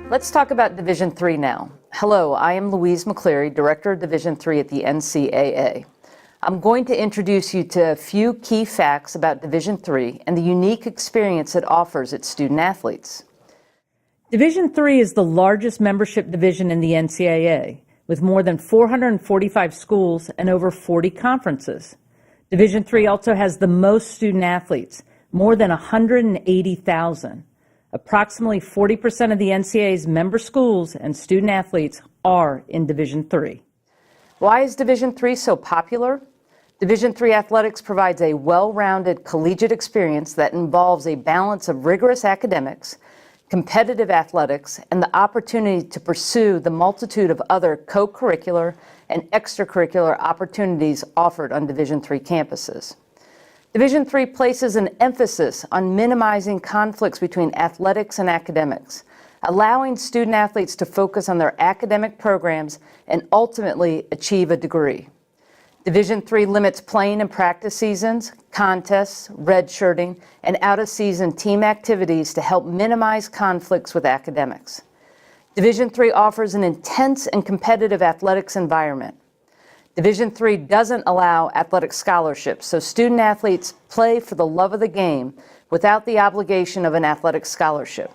Let's talk about Division III now. Hello, I am Louise McCleary, Director of Division III at the NCAA. I'm going to introduce you to a few key facts about Division III and the unique experience it offers its student athletes. Division III is the largest membership division in the NCAA, with more than 445 schools and over 40 conferences. Division III also has the most student athletes, more than 180,000. Approximately 40% of the NCAA's member schools and student athletes are in Division III. Why is Division III so popular? Division III athletics provides a well-rounded collegiate experience that involves a balance of rigorous academics, competitive athletics, and the opportunity to pursue the multitude of other co-curricular and extracurricular opportunities offered on Division III campuses. Division III places an emphasis on minimizing conflicts between athletics and academics, allowing student athletes to focus on their academic programs and ultimately achieve a degree. Division III limits playing and practice seasons, contests, redshirting, and out-of-season team activities to help minimize conflicts with academics. Division III offers an intense and competitive athletics environment. Division III doesn't allow athletic scholarships, so student athletes play for the love of the game without the obligation of an athletic scholarship.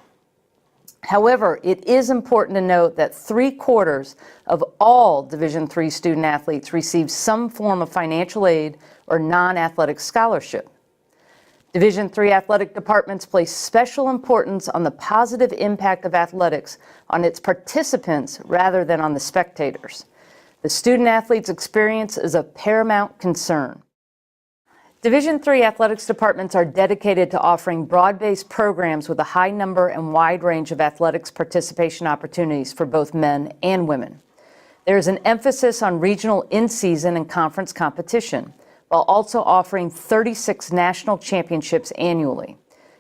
However, it is important to note that 3/4 of all Division III student athletes receive some form of financial aid or non-athletic scholarship. Division III athletic departments place special importance on the positive impact of athletics on its participants rather than on the spectators. The student athlete's experience is of paramount concern. Division III athletics departments are dedicated to offering broad-based programs with a high number and wide range of athletics participation opportunities for both men and women. There is an emphasis on regional in-season and conference competition, while also offering 36 national championships annually.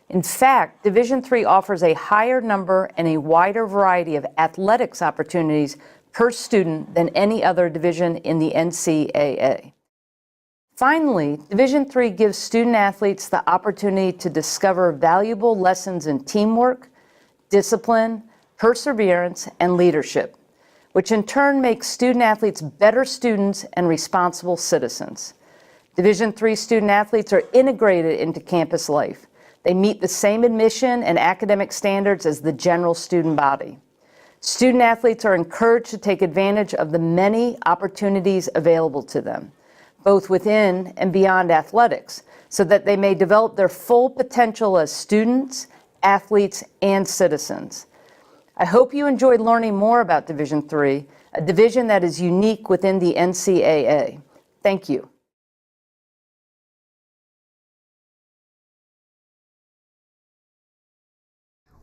In fact, Division III offers a higher number and a wider variety of athletics opportunities per student than any other division in the NCAA. Finally, Division III gives student athletes the opportunity to discover valuable lessons in teamwork, discipline, perseverance, and leadership, which in turn makes student athletes better students and responsible citizens. Division III student athletes are integrated into campus life. They meet the same admission and academic standards as the general student body. Student athletes are encouraged to take advantage of the many opportunities available to them, both within and beyond athletics, so that they may develop their full potential as students, athletes, and citizens. I hope you enjoyed learning more about Division III, a division that is unique within the NCAA. Thank you.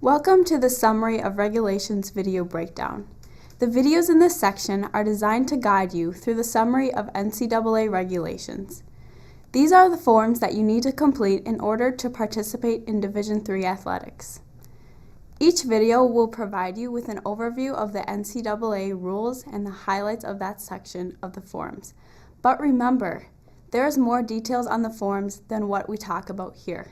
Welcome to the Summary of Regulations video breakdown. The videos in this section are designed to guide you through the summary of NCAA regulations. These are the forms that you need to complete in order to participate in Division III athletics. Each video will provide you with an overview of the NCAA rules and the highlights of that section of the forms. But remember, there is more details on the forms than what we talk about here.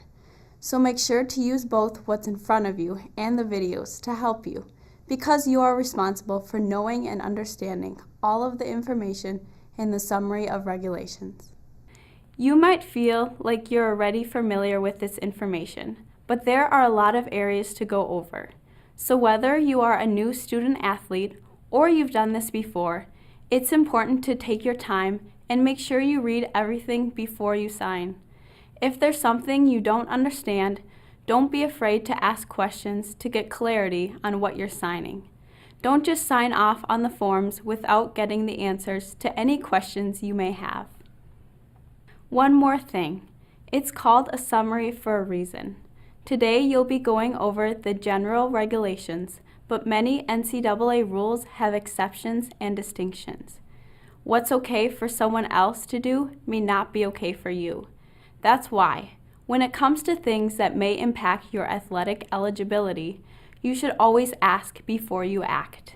So make sure to use both what's in front of you and the videos to help you, because you are responsible for knowing and understanding all of the information in the summary of regulations. You might feel like you're already familiar with this information, but there are a lot of areas to go over. So whether you are a new student athlete or you've done this before, it's important to take your time and make sure you read everything before you sign. If there's something you don't understand, don't be afraid to ask questions to get clarity on what you're signing. Don't just sign off on the forms without getting the answers to any questions you may have. One more thing, it's called a summary for a reason. Today you'll be going over the general regulations, but many NCAA rules have exceptions and distinctions. What's okay for someone else to do may not be okay for you. That's why, when it comes to things that may impact your athletic eligibility, you should always ask before you act.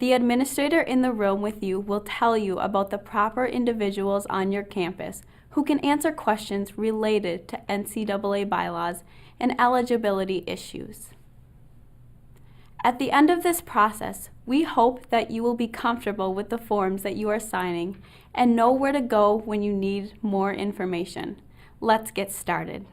The administrator in the room with you will tell you about the proper individuals on your campus who can answer questions related to NCAA bylaws and eligibility issues. At the end of this process, we hope that you will be comfortable with the forms that you are signing and know where to go when you need more information. Let's get started.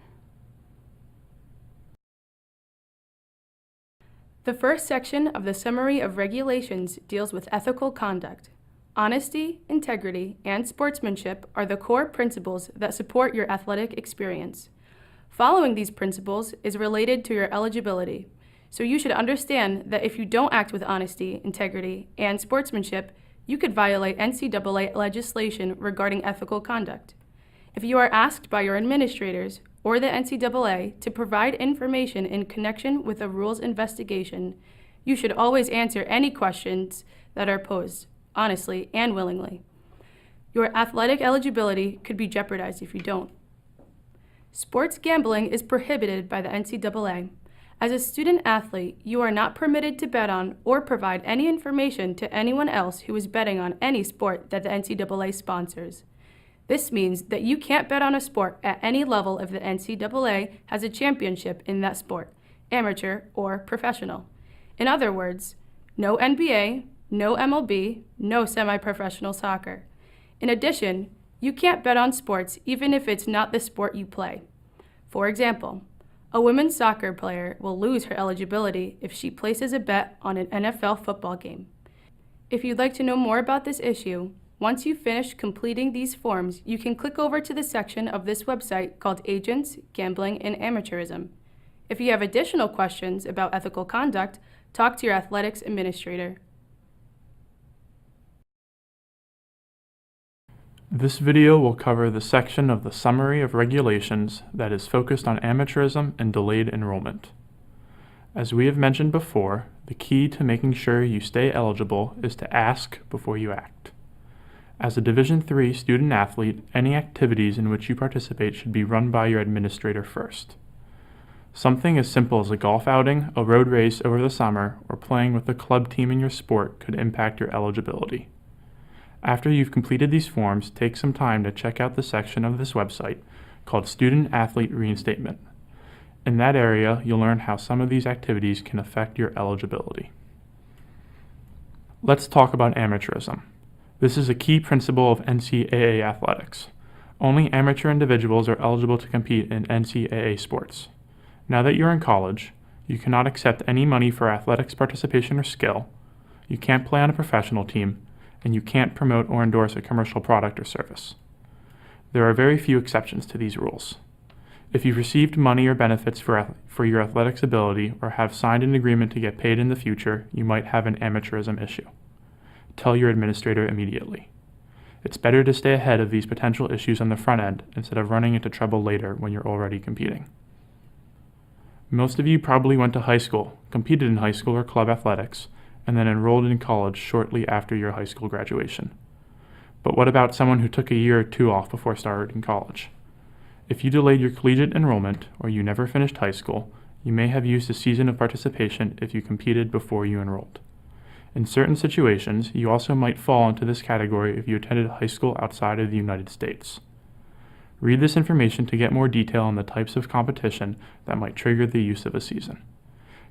The first section of the Summary of Regulations deals with ethical conduct. Honesty, integrity, and sportsmanship are the core principles that support your athletic experience. Following these principles is related to your eligibility, so you should understand that if you don't act with honesty, integrity, and sportsmanship, you could violate NCAA legislation regarding ethical conduct. If you are asked by your administrators or the NCAA to provide information in connection with a rules investigation, you should always answer any questions that are posed, honestly and willingly. Your athletic eligibility could be jeopardized if you don't. Sports gambling is prohibited by the NCAA. As a student athlete, you are not permitted to bet on or provide any information to anyone else who is betting on any sport that the NCAA sponsors. This means that you can't bet on a sport at any level if the NCAA has a championship in that sport, amateur or professional. In other words, no NBA, no MLB, no semi-professional soccer. In addition, you can't bet on sports even if it's not the sport you play. For example, a women's soccer player will lose her eligibility if she places a bet on an NFL football game. If you'd like to know more about this issue, once you finish completing these forms, you can click over to the section of this website called Agents, Gambling, and Amateurism. If you have additional questions about ethical conduct, talk to your athletics administrator. This video will cover the section of the Summary of Regulations that is focused on amateurism and delayed enrollment. As we have mentioned before, the key to making sure you stay eligible is to ask before you act. As a Division III student athlete, any activities in which you participate should be run by your administrator first. Something as simple as a golf outing, a road race over the summer, or playing with the club team in your sport could impact your eligibility. After you've completed these forms, take some time to check out the section of this website called Student Athlete Reinstatement. In that area, you'll learn how some of these activities can affect your eligibility. Let's talk about amateurism. This is a key principle of NCAA athletics. Only amateur individuals are eligible to compete in NCAA sports. Now that you're in college, you cannot accept any money for athletics participation or skill, you can't play on a professional team, and you can't promote or endorse a commercial product or service. There are very few exceptions to these rules. If you've received money or benefits for your athletics ability or have signed an agreement to get paid in the future, you might have an amateurism issue. Tell your administrator immediately. It's better to stay ahead of these potential issues on the front end instead of running into trouble later when you're already competing. Most of you probably went to high school, competed in high school or club athletics, and then enrolled in college shortly after your high school graduation. But what about someone who took a year or two off before starting college? If you delayed your collegiate enrollment or you never finished high school, you may have used a season of participation if you competed before you enrolled. In certain situations, you also might fall into this category if you attended high school outside of the United States. Read this information to get more detail on the types of competition that might trigger the use of a season.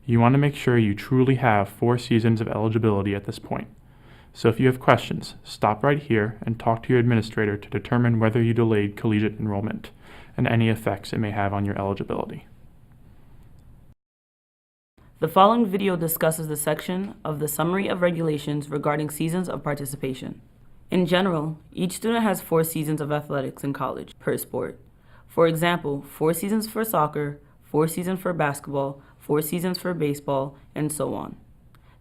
You want to make sure you truly have 4 seasons of eligibility at this point. So if you have questions, stop right here and talk to your administrator to determine whether you delayed collegiate enrollment and any effects it may have on your eligibility. The following video discusses the section of the Summary of Regulations regarding seasons of participation. In general, each student has 4 seasons of athletics in college per sport. For example, 4 seasons for soccer, 4 seasons for basketball, 4 seasons for baseball, and so on.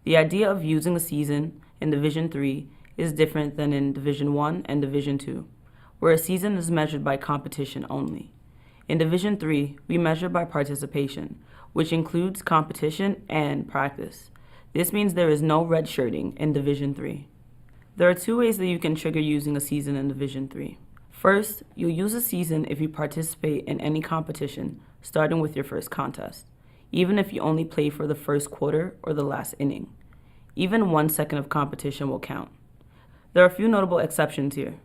The idea of using a season in Division III is different than in Division I and Division II, where a season is measured by competition only. In Division III, we measure by participation, which includes competition and practice. This means there is no redshirting in Division III. There are 2 ways that you can trigger using a season in Division III. First, you'll use a season if you participate in any competition, starting with your first contest, even if you only play for the first quarter or the last inning. Even 1 second of competition will count. There are a few notable exceptions here.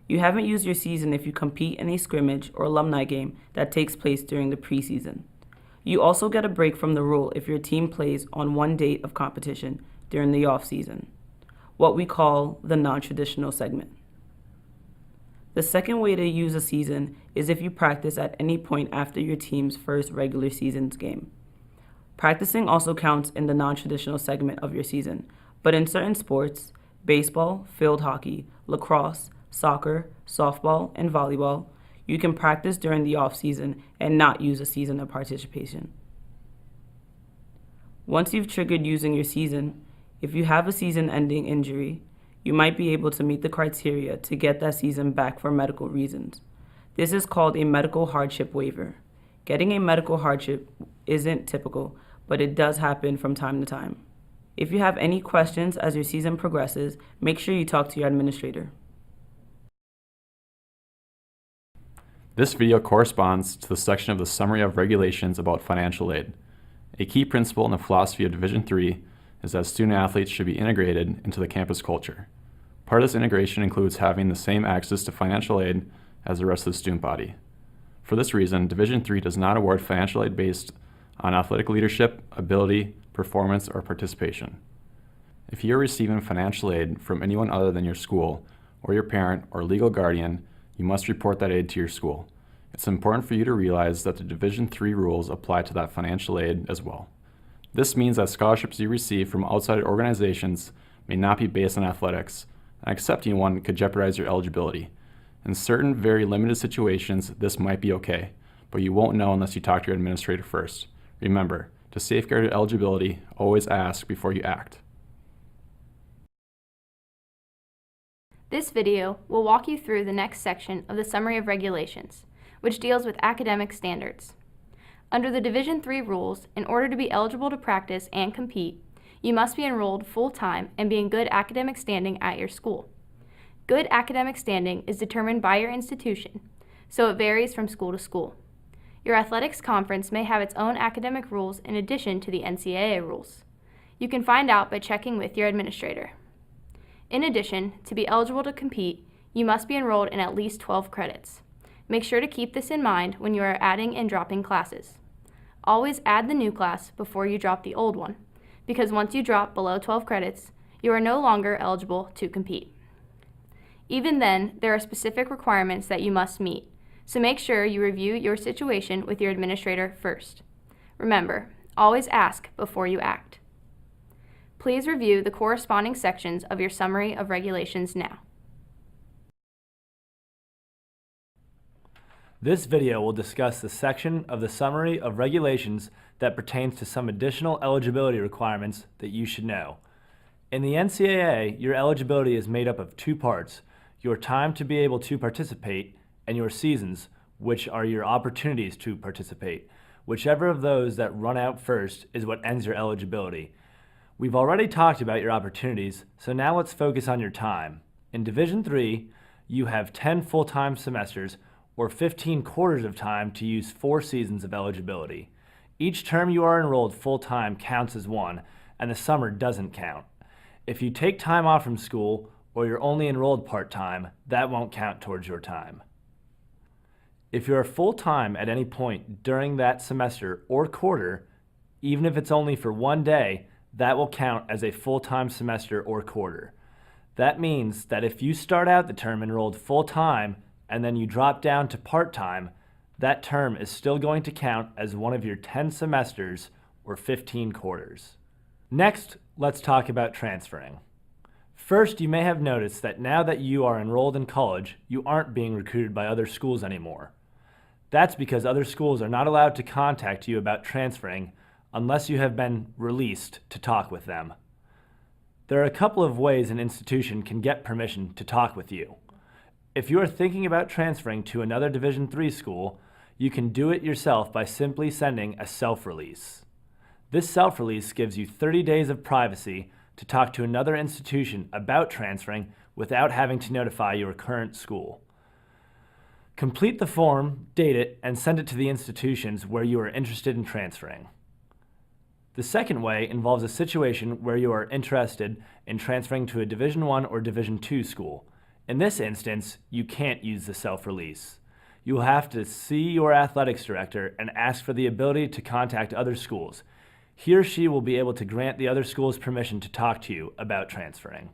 You haven't used your season if you compete in a scrimmage or alumni game that takes place during the preseason. You also get a break from the rule if your team plays on one date of competition during the off-season, what we call the non-traditional segment. The second way to use a season is if you practice at any point after your team's first regular season's game. Practicing also counts in the non-traditional segment of your season, but in certain sports, baseball, field hockey, lacrosse, soccer, softball, and volleyball, you can practice during the off-season and not use a season of participation. Once you've triggered using your season, if you have a season-ending injury, you might be able to meet the criteria to get that season back for medical reasons. This is called a medical hardship waiver. Getting a medical hardship isn't typical, but it does happen from time to time. If you have any questions as your season progresses, make sure you talk to your administrator. This video corresponds to the section of the Summary of Regulations about financial aid. A key principle in the philosophy of Division III is that student-athletes should be integrated into the campus culture. Part of this integration includes having the same access to financial aid as the rest of the student body. For this reason, Division III does not award financial aid based on athletic leadership, ability, performance, or participation. If you are receiving financial aid from anyone other than your school or your parent or legal guardian, you must report that aid to your school. It's important for you to realize that the Division III rules apply to that financial aid as well. This means that scholarships you receive from outside organizations may not be based on athletics, and accepting one could jeopardize your eligibility. In certain very limited situations, this might be okay, but you won't know unless you talk to your administrator first. Remember, to safeguard your eligibility, always ask before you act. This video will walk you through the next section of the Summary of Regulations, which deals with academic standards. Under the Division III rules, in order to be eligible to practice and compete, you must be enrolled full-time and be in good academic standing at your school. Good academic standing is determined by your institution, so it varies from school to school. Your athletics conference may have its own academic rules in addition to the NCAA rules. You can find out by checking with your administrator. In addition, to be eligible to compete, you must be enrolled in at least 12 credits. Make sure to keep this in mind when you are adding and dropping classes. Always add the new class before you drop the old one, because once you drop below 12 credits, you are no longer eligible to compete. Even then, there are specific requirements that you must meet, so make sure you review your situation with your administrator first. Remember, always ask before you act. Please review the corresponding sections of your Summary of Regulations now. This video will discuss the section of the Summary of Regulations that pertains to some additional eligibility requirements that you should know. In the NCAA, your eligibility is made up of two parts: your time to be able to participate and your seasons, which are your opportunities to participate. Whichever of those that run out first is what ends your eligibility. We've already talked about your opportunities, so now let's focus on your time. In Division III, you have 10 full-time semesters or 15 quarters of time to use 4 seasons of eligibility. Each term you are enrolled full-time counts as one, and the summer doesn't count. If you take time off from school or you're only enrolled part-time, that won't count towards your time. If you're full-time at any point during that semester or quarter, even if it's only for one day, that will count as a full-time semester or quarter. That means that if you start out the term enrolled full-time and then you drop down to part-time, that term is still going to count as one of your 10 semesters or 15 quarters. Next, let's talk about transferring. First, you may have noticed that now that you are enrolled in college, you aren't being recruited by other schools anymore. That's because other schools are not allowed to contact you about transferring unless you have been released to talk with them. There are a couple of ways an institution can get permission to talk with you. If you are thinking about transferring to another Division III school, you can do it yourself by simply sending a self-release. This self-release gives you 30 days of privacy to talk to another institution about transferring without having to notify your current school. Complete the form, date it, and send it to the institutions where you are interested in transferring. The second way involves a situation where you are interested in transferring to a Division I or Division II school. In this instance, you can't use the self-release. you will have to see your athletics director and ask for the ability to contact other schools. He or she will be able to grant the other schools permission to talk to you about transferring.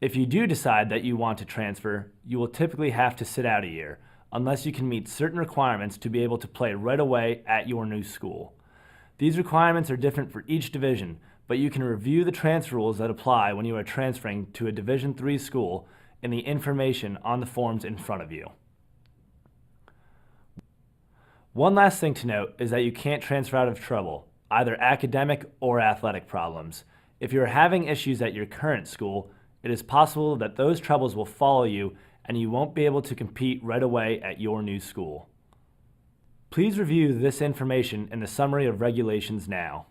If you do decide that you want to transfer, you will typically have to sit out a year, unless you can meet certain requirements to be able to play right away at your new school. These requirements are different for each division, but you can review the transfer rules that apply when you are transferring to a Division III school in the information on the forms in front of you. One last thing to note is that you can't transfer out of trouble, either academic or athletic problems. If you are having issues at your current school, it is possible that those troubles will follow you and you won't be able to compete right away at your new school. Please review this information in the summary of regulations now.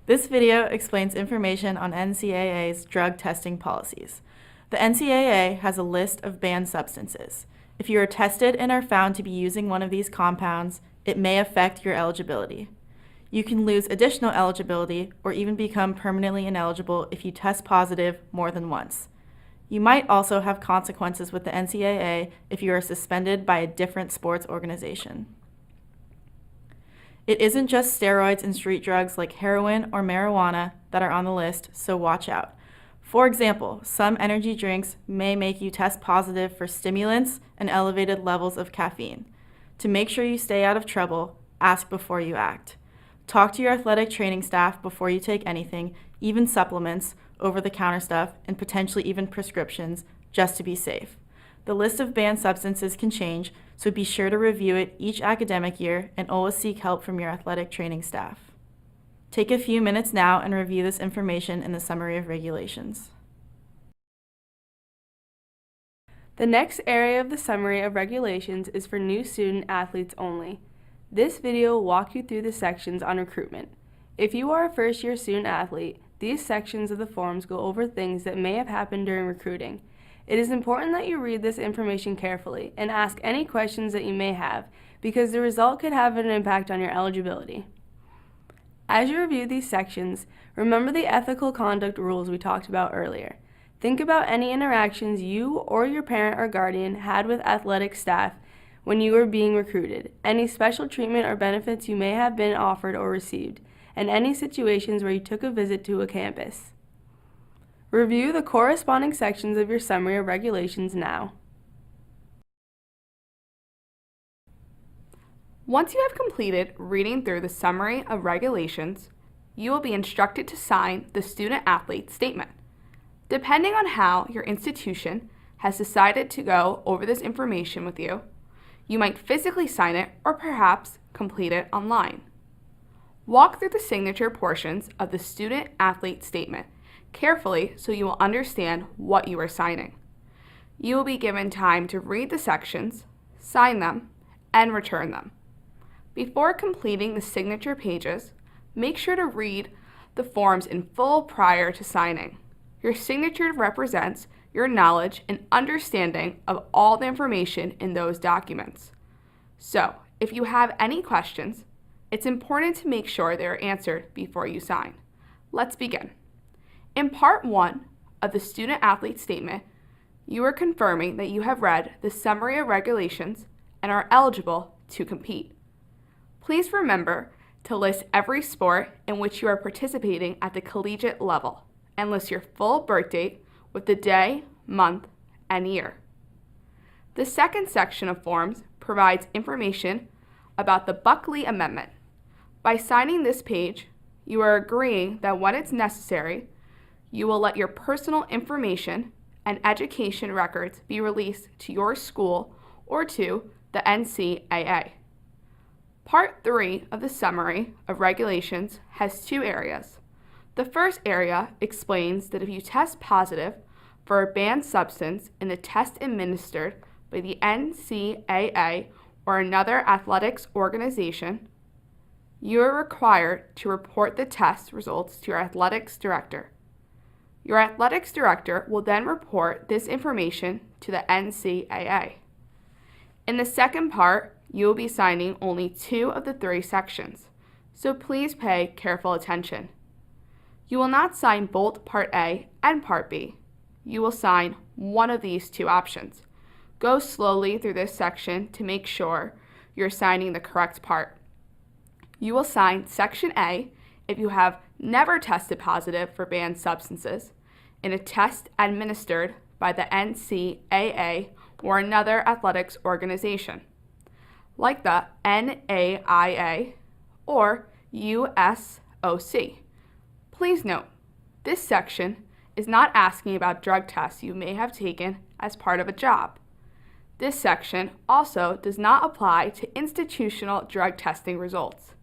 This video explains information on NCAA's drug testing policies. The NCAA has a list of banned substances. If you are tested and are found to be using one of these compounds, it may affect your eligibility. You can lose additional eligibility or even become permanently ineligible if you test positive more than once. You might also have consequences with the NCAA if you are suspended by a different sports organization. It isn't just steroids and street drugs like heroin or marijuana that are on the list, so watch out. For example, some energy drinks may make you test positive for stimulants and elevated levels of caffeine. To make sure you stay out of trouble, ask before you act. Talk to your athletic training staff before you take anything, even supplements, over-the-counter stuff, and potentially even prescriptions, just to be safe. The list of banned substances can change, so be sure to review it each academic year and always seek help from your athletic training staff. Take a few minutes now and review this information in the summary of regulations. The next area of the summary of regulations is for new student athletes only. This video will walk you through the sections on recruitment. If you are a first-year student athlete, these sections of the forms go over things that may have happened during recruiting. It is important that you read this information carefully and ask any questions that you may have, because the result could have an impact on your eligibility. As you review these sections, remember the ethical conduct rules we talked about earlier. Think about any interactions you or your parent or guardian had with athletic staff when you were being recruited, any special treatment or benefits you may have been offered or received, and any situations where you took a visit to a campus. Review the corresponding sections of your summary of regulations now. Once you have completed reading through the summary of regulations, you will be instructed to sign the student-athlete statement. Depending on how your institution has decided to go over this information with you, you might physically sign it or perhaps complete it online. Walk through the signature portions of the student-athlete statement carefully so you will understand what you are signing. You will be given time to read the sections, sign them, and return them. Before completing the signature pages, make sure to read the forms in full prior to signing. Your signature represents your knowledge and understanding of all the information in those documents. So, if you have any questions, it's important to make sure they are answered before you sign. Let's begin. In Part 1 of the student-athlete statement, you are confirming that you have read the summary of regulations and are eligible to compete. Please remember to list every sport in which you are participating at the collegiate level and list your full birth date with the day, month, and year. The second section of forms provides information about the Buckley Amendment. By signing this page, you are agreeing that when it's necessary, you will let your personal information and education records be released to your school or to the NCAA. Part 3 of the summary of regulations has two areas. The first area explains that if you test positive for a banned substance in the test administered by the NCAA or another athletics organization, you are required to report the test results to your athletics director. Your athletics director will then report this information to the NCAA. In the second part, you will be signing only 2 of the 3 sections, so please pay careful attention. You will not sign both Part A and Part B. You will sign one of these two options. Go slowly through this section to make sure you're signing the correct part. You will sign Section A if you have never tested positive for banned substances in a test administered by the NCAA or another athletics organization, like the NAIA or USOC. Please note, this section is not asking about drug tests you may have taken as part of a job. This section also does not apply to institutional drug testing results.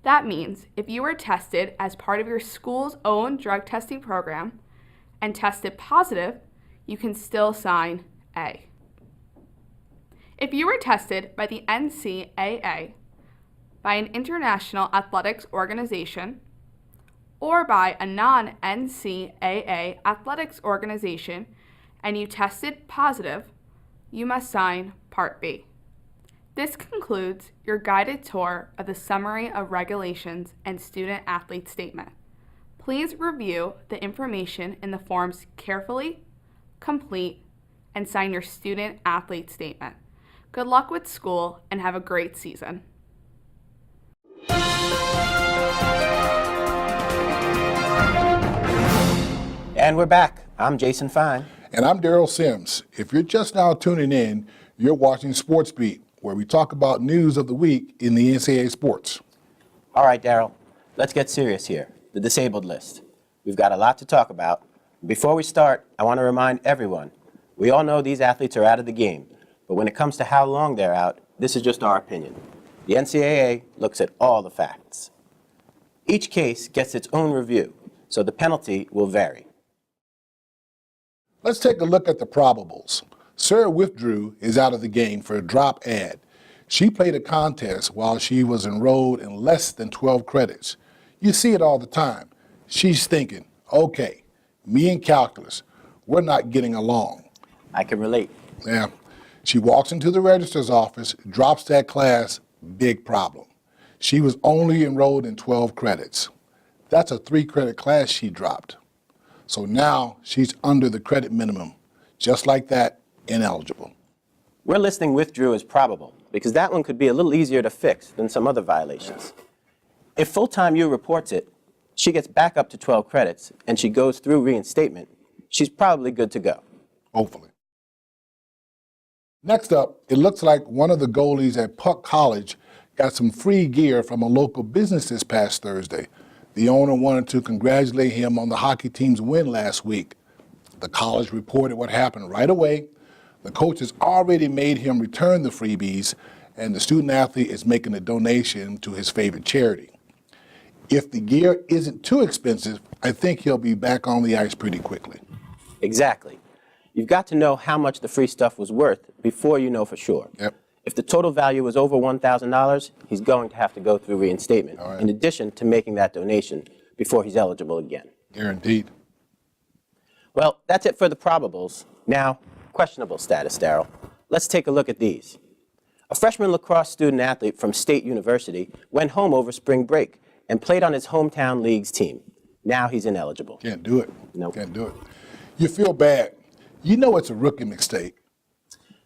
That means if you were tested as part of your school's own drug testing program and tested positive, you can still sign A. If you were tested by the NCAA, by an international athletics organization, or by a non-NCAA athletics organization, and you tested positive, you must sign Part B. This concludes your guided tour of the Summary of Regulations and Student Athlete Statement. Please review the information in the forms carefully, complete, and sign your Student Athlete Statement. Good luck with school and have a great season. And we're back. I'm Jason Fine. And I'm Daryl Sims. If you're just now tuning in, you're watching Sports Beat, where we talk about news of the week in the NCAA sports. All right, Daryl, let's get serious here. The disabled list. We've got a lot to talk about. Before we start, I want to remind everyone, we all know these athletes are out of the game, but when it comes to how long they're out, this is just our opinion. The NCAA looks at all the facts. Each case gets its own review, so the penalty will vary. Let's take a look at the probables. Sarah Withdrew is out of the game for a drop ad. She played a contest while she was enrolled in less than 12 credits. You see it all the time. She's thinking, okay, me and calculus, we're not getting along. I can relate. Yeah. She walks into the registrar's office, drops that class, big problem. She was only enrolled in 12 credits. That's a 3-credit class she dropped. So now she's under the credit minimum. Just like that, ineligible. We're listing withdrew as probable because that one could be a little easier to fix than some other violations. If Full-Time U reports it, she gets back up to 12 credits and she goes through reinstatement, she's probably good to go. Hopefully. Next up, it looks like one of the goalies at Puck College got some free gear from a local business this past Thursday. The owner wanted to congratulate him on the hockey team's win last week. The college reported what happened right away. The coach has already made him return the freebies, and the student athlete is making a donation to his favorite charity. If the gear isn't too expensive, I think he'll be back on the ice pretty quickly. Exactly. You've got to know how much the free stuff was worth before you know for sure. Yep. If the total value is over $1,000, he's going to have to go through reinstatement, in addition to making that donation before he's eligible again. Guaranteed. Well, that's it for the probables. Now, questionable status, Daryl. Let's take a look at these. A freshman lacrosse student athlete from State University went home over spring break and played on his hometown league's team. Now he's ineligible. Can't do it. Nope. Can't do it. You feel bad. You know it's a rookie mistake.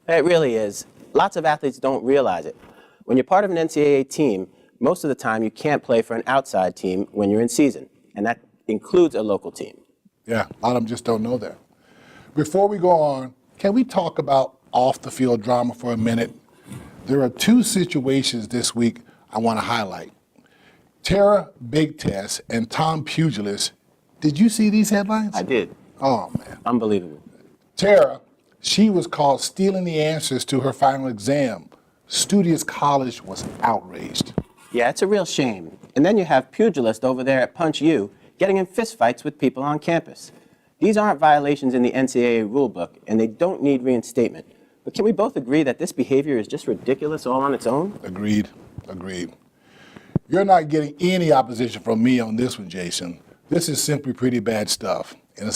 It really is. Lots of athletes don't realize it. When you're part of an NCAA team, most of the time you can't play for an outside team when you're in season, and that includes a local team. Yeah, a lot of them just don't know that. Before we go on, can we talk about off-the-field drama for a minute? There are 2 situations this week I want to highlight. Tara Big Test and Tom Pugilis. Did you see these headlines? I did. Oh, man. Unbelievable. Tara, she was caught stealing the answers to her final exam. Studious College was outraged. Yeah, it's a real shame. And then you have pugilists over there at Punch U getting in fistfights with people on campus. These aren't violations in the NCAA rulebook, and they don't need reinstatement. But can we both agree that this behavior is just ridiculous all on its own? Agreed. Agreed. You're not getting any opposition from me on this one, Jason. This is simply pretty bad stuff. In a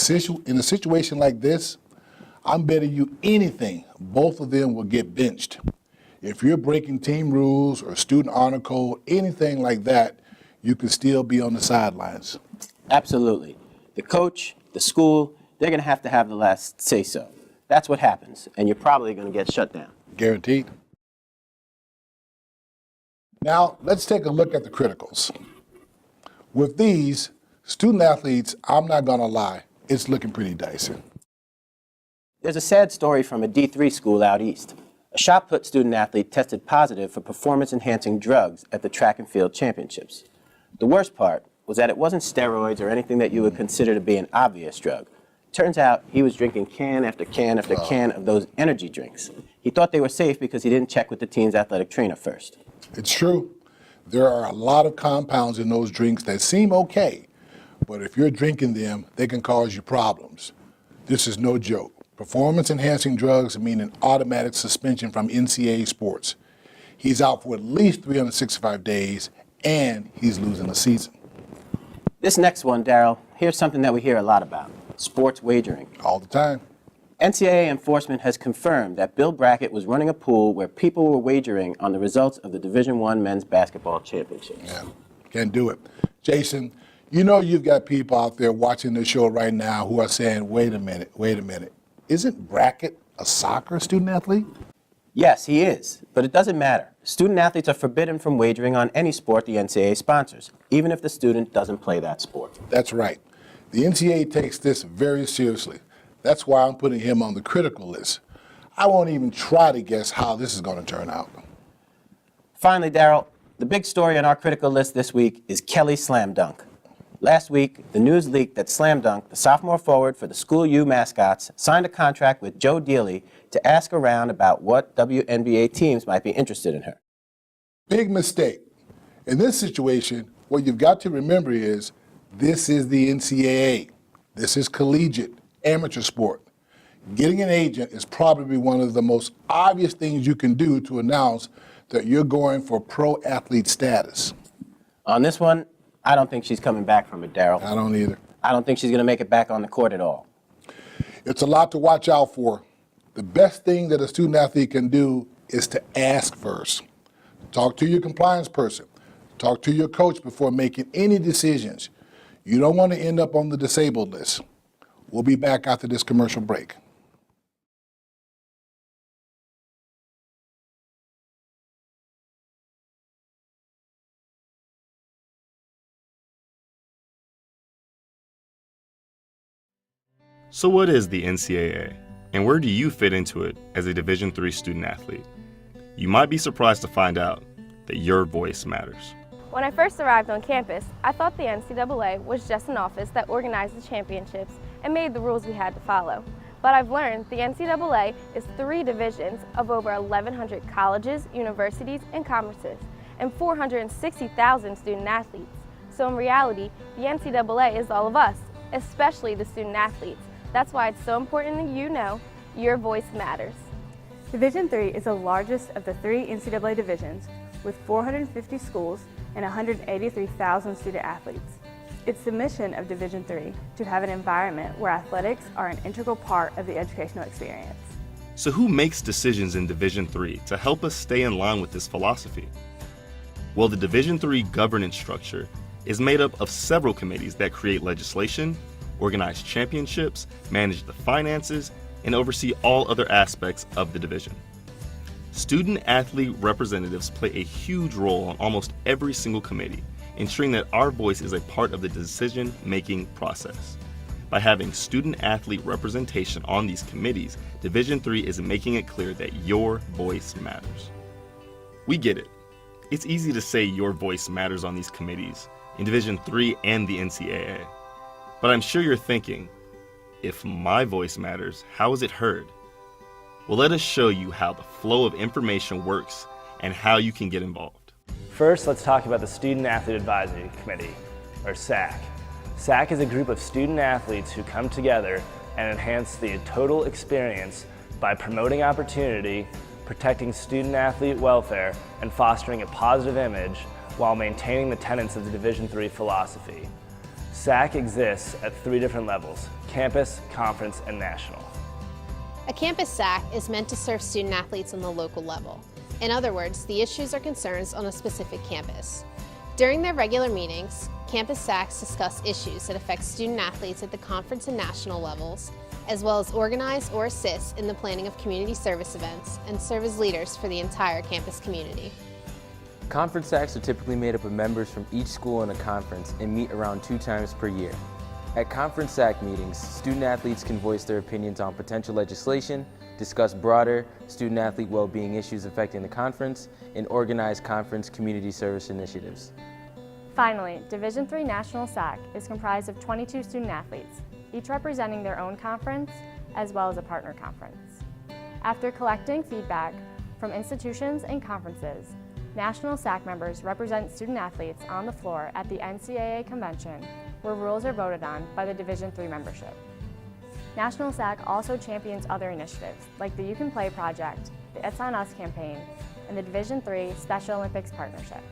situation like this, I'm betting you anything, both of them will get benched. If you're breaking team rules or student honor code, anything like that, you can still be on the sidelines. Absolutely. The coach, the school, they're going to have the last say-so. That's what happens, and you're probably going to get shut down. Guaranteed. Now, let's take a look at the criticals. With these, student athletes, I'm not going to lie, it's looking pretty dicey. There's a sad story from a D3 school out east. A shot put student athlete tested positive for performance-enhancing drugs at the track and field championships. The worst part was that it wasn't steroids or anything that you would consider to be an obvious drug. Turns out he was drinking can after can after can of those energy drinks. He thought they were safe because he didn't check with the team's athletic trainer first. It's true. There are a lot of compounds in those drinks that seem okay, but if you're drinking them, they can cause you problems. This is no joke. Performance-enhancing drugs mean an automatic suspension from NCAA sports. He's out for at least 365 days, and he's losing the season. This next one, Daryl, here's something that we hear a lot about: sports wagering. All the time. NCAA enforcement has confirmed that Bill Brackett was running a pool where people were wagering on the results of the Division I men's basketball championships. Yeah, can't do it. Jason, you know you've got people out there watching this show right now who are saying, wait a minute. Isn't Brackett a soccer student athlete? Yes, he is, but it doesn't matter. Student athletes are forbidden from wagering on any sport the NCAA sponsors, even if the student doesn't play that sport. That's right. The NCAA takes this very seriously. That's why I'm putting him on the critical list. I won't even try to guess how this is going to turn out. Finally, Daryl, the big story on our critical list this week is Kelly Slam Dunk. Last week, the news leaked that Slam Dunk, the sophomore forward for the School U Mascots, signed a contract with Joe Dealey to ask around about what WNBA teams might be interested in her. Big mistake. In this situation, what you've got to remember is this is the NCAA. This is collegiate, amateur sport. Getting an agent is probably one of the most obvious things you can do to announce that you're going for pro athlete status. On this one, I don't think she's coming back from it, Daryl. I don't either. I don't think she's going to make it back on the court at all. It's a lot to watch out for. The best thing that a student athlete can do is to ask first. Talk to your compliance person. Talk to your coach before making any decisions. You don't want to end up on the disabled list. We'll be back after this commercial break. So what is the NCAA, and where do you fit into it as a Division III student athlete? You might be surprised to find out that your voice matters. When I first arrived on campus, I thought the NCAA was just an office that organized the championships and made the rules we had to follow. But I've learned the NCAA is 3 divisions of over 1,100 colleges, universities, and conferences, and 460,000 student athletes. So in reality, the NCAA is all of us, especially the student athletes. That's why it's so important that you know your voice matters. Division III is the largest of the 3 NCAA divisions, with 450 schools and 183,000 student athletes. It's the mission of Division III to have an environment where athletics are an integral part of the educational experience. So who makes decisions in Division III to help us stay in line with this philosophy? Well, the Division III governance structure is made up of several committees that create legislation, organize championships, manage the finances, and oversee all other aspects of the division. Student-athlete representatives play a huge role on almost every single committee, ensuring that our voice is a part of the decision-making process. By having student-athlete representation on these committees, Division III is making it clear that your voice matters. We get it. It's easy to say your voice matters on these committees, in Division III and the NCAA. But I'm sure you're thinking, if my voice matters, how is it heard? Well, let us show you how the flow of information works and how you can get involved. First, let's talk about the Student Athlete Advisory Committee, or SAC. SAC is a group of student athletes who come together and enhance the total experience by promoting opportunity, protecting student athlete welfare, and fostering a positive image while maintaining the tenets of the Division III philosophy. SAC exists at 3 different levels: campus, conference, and national. A campus SAC is meant to serve student athletes on the local level. In other words, the issues or concerns on a specific campus. During their regular meetings, campus SACs discuss issues that affect student athletes at the conference and national levels, as well as organize or assist in the planning of community service events and serve as leaders for the entire campus community. Conference SACs are typically made up of members from each school in a conference and meet around 2 times per year. At Conference SAC meetings, student athletes can voice their opinions on potential legislation, discuss broader student-athlete well-being issues affecting the conference, and organize conference community service initiatives. Finally, Division III National SAC is comprised of 22 student athletes, each representing their own conference as well as a partner conference. After collecting feedback from institutions and conferences, National SAC members represent student athletes on the floor at the NCAA convention, where rules are voted on by the Division III membership. National SAC also champions other initiatives like the You Can Play project, the It's On Us campaign, and the Division III Special Olympics partnership.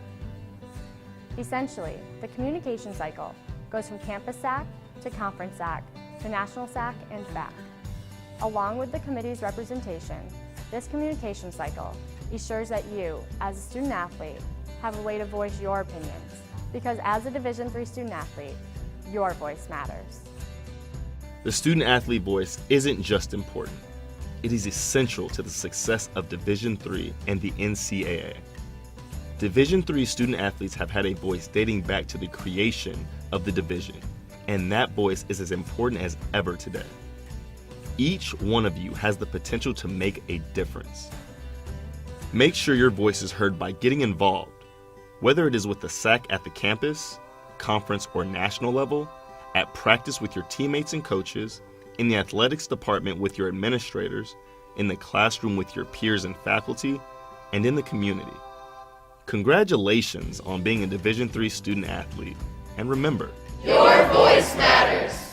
Essentially, the communication cycle goes from campus SAC to conference SAC to national SAC and back. Along with the committee's representation, this communication cycle ensures that you, as a student athlete, have a way to voice your opinions, because as a Division III student athlete, your voice matters. The student athlete voice isn't just important, it is essential to the success of Division III and the NCAA. Division III student athletes have had a voice dating back to the creation of the division, and that voice is as important as ever today. Each one of you has the potential to make a difference. Make sure your voice is heard by getting involved, whether it is with the SAC at the campus, conference, or national level, at practice with your teammates and coaches, in the athletics department with your administrators, in the classroom with your peers and faculty, and in the community. Congratulations on being a Division III student athlete, and remember, your voice matters.